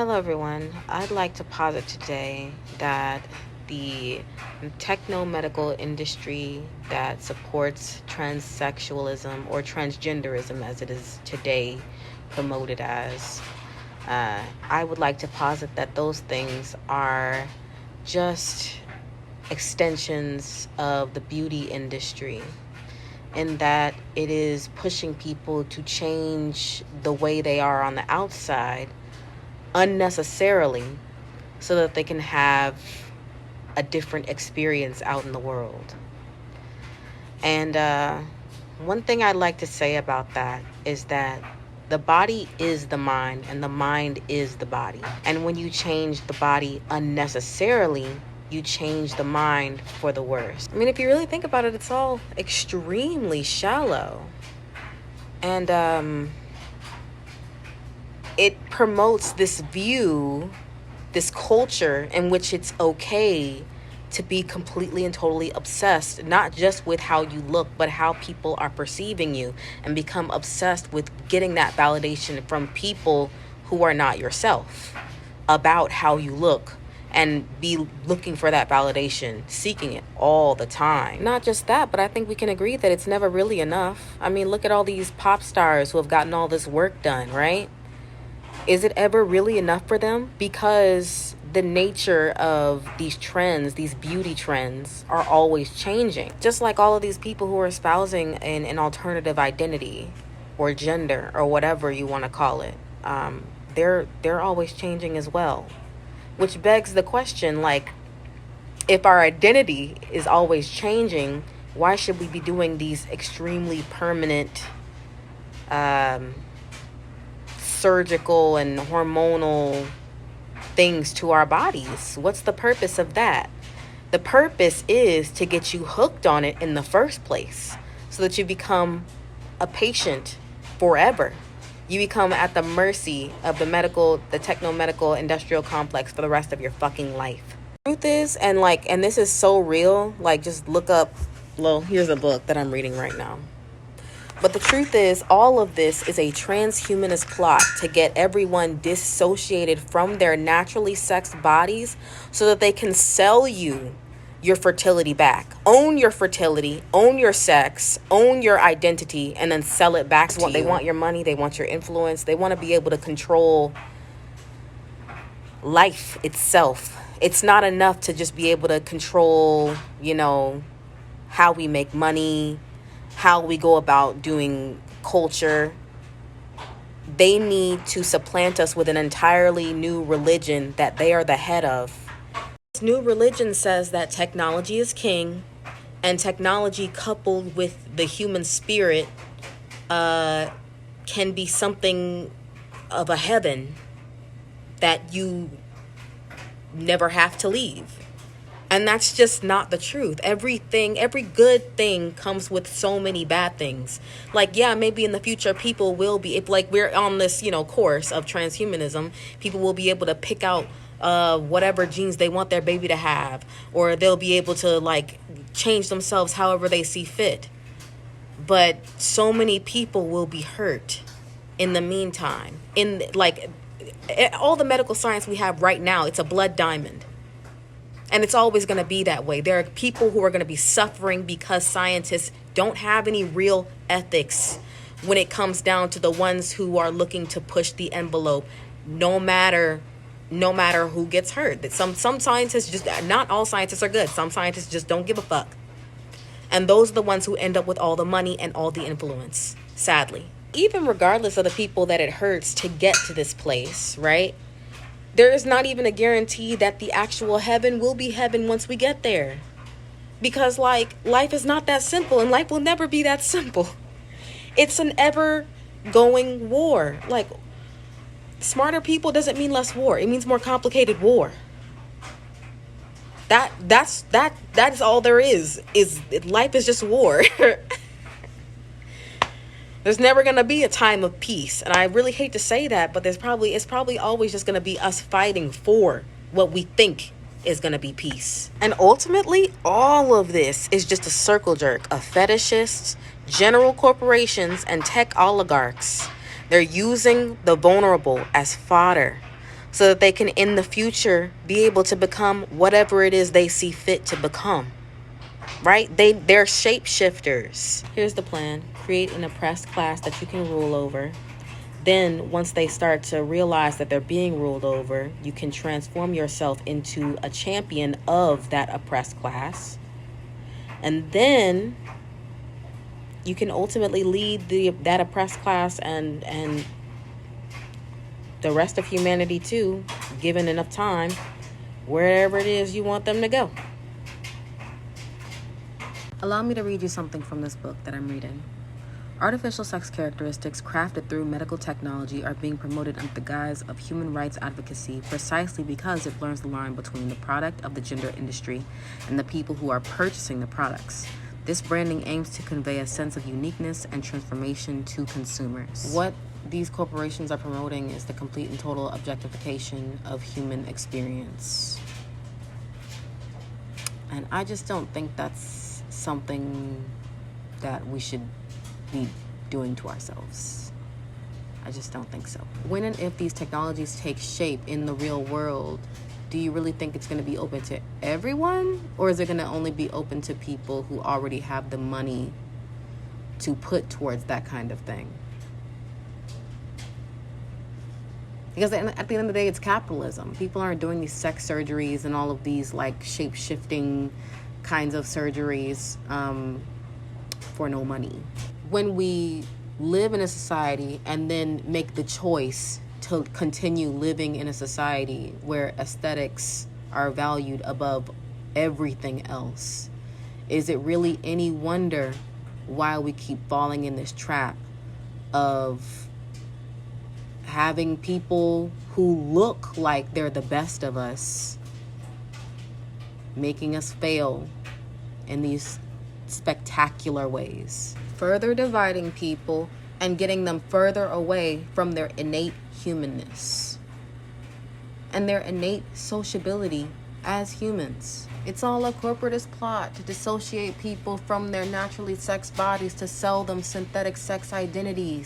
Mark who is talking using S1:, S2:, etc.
S1: Hello, everyone. I'd like to posit today that the techno-medical industry that supports transsexualism or transgenderism as it is today promoted as, I would like to posit that those things are just extensions of the beauty industry, in that it is pushing people to change the way they are on the outside unnecessarily so that they can have a different experience out in the world. And one thing I'd like to say about that is that the body is the mind and the mind is the body. And when you change the body unnecessarily, you change the mind for the worse. I mean, if you really think about it, it's all extremely shallow. And it promotes this view, this culture in which it's okay to be completely and totally obsessed, not just with how you look, but how people are perceiving you, and become obsessed with getting that validation from people who are not yourself about how you look, and be looking for that validation, seeking it all the time. Not just that, but I think we can agree that it's never really enough. I mean, look at all these pop stars who have gotten all this work done, right? Is it ever really enough for them? Because the nature of these trends, these beauty trends, are always changing. Just like all of these people who are espousing an alternative identity or gender or whatever you want to call it, they're always changing as well. Which begs the question, like, if our identity is always changing, why should we be doing these extremely permanent surgical and hormonal things to our bodies? What's the purpose of that? The purpose is to get you hooked on it in the first place, so that you become a patient forever. You become at the mercy of the techno-medical industrial complex for the rest of your fucking life. Truth is, and this is so real, like, just look up, well, here's a book that I'm reading right now. But the truth is, all of this is a transhumanist plot to get everyone dissociated from their naturally sexed bodies so that they can sell you your fertility back. Own your fertility, own your sex, own your identity, and then sell it back to you. They want your money, they want your influence, they want to be able to control life itself. It's not enough to just be able to control, how we make money, how we go about doing culture. They need to supplant us with an entirely new religion that they are the head of. This new religion says that technology is king, and technology coupled with the human spirit can be something of a heaven that you never have to leave. And that's just not the truth. Every good thing comes with so many bad things. Like, yeah, maybe in the future people will be, if like we're on this, course of transhumanism, people will be able to pick out whatever genes they want their baby to have, or they'll be able to like change themselves however they see fit. But so many people will be hurt in the meantime. In like all the medical science we have right now, it's a blood diamond. And it's always going to be that way. There are people who are going to be suffering because scientists don't have any real ethics when it comes down to the ones who are looking to push the envelope, no matter who gets hurt. That some scientists just, not all scientists are good. Some scientists just don't give a fuck. And those are the ones who end up with all the money and all the influence, sadly. Even regardless of the people that it hurts to get to this place, right? There is not even a guarantee that the actual heaven will be heaven once we get there. Because, like, life is not that simple, and life will never be that simple. It's an ever-going war. Like, smarter people doesn't mean less war. It means more complicated war. That is all there is life is just war. There's never going to be a time of peace. And I really hate to say that, but it's probably always just going to be us fighting for what we think is going to be peace. And ultimately, all of this is just a circle jerk of fetishists, general corporations, and tech oligarchs. They're using the vulnerable as fodder so that they can in the future be able to become whatever it is they see fit to become. Right? They're shapeshifters. Here's the plan. Create an oppressed class that you can rule over. Then once they start to realize that they're being ruled over, you can transform yourself into a champion of that oppressed class. And then you can ultimately lead that oppressed class and the rest of humanity too, given enough time, wherever it is you want them to go. Allow me to read you something from this book that I'm reading. Artificial sex characteristics crafted through medical technology are being promoted under the guise of human rights advocacy precisely because it blurs the line between the product of the gender industry and the people who are purchasing the products. This branding aims to convey a sense of uniqueness and transformation to consumers. What these corporations are promoting is the complete and total objectification of human experience. And I just don't think that's something that we should be doing to ourselves. I just don't think so. When and if these technologies take shape in the real world, do you really think it's going to be open to everyone? Or is it going to only be open to people who already have the money to put towards that kind of thing? Because at the end of the day, it's capitalism. People aren't doing these sex surgeries and all of these like shape-shifting kinds of surgeries for no money. When we live in a society and then make the choice to continue living in a society where aesthetics are valued above everything else, is it really any wonder why we keep falling in this trap of having people who look like they're the best of us making us fail in these spectacular ways, further dividing people and getting them further away from their innate humanness and their innate sociability as humans. It's all a corporatist plot to dissociate people from their naturally sex bodies to sell them synthetic sex identities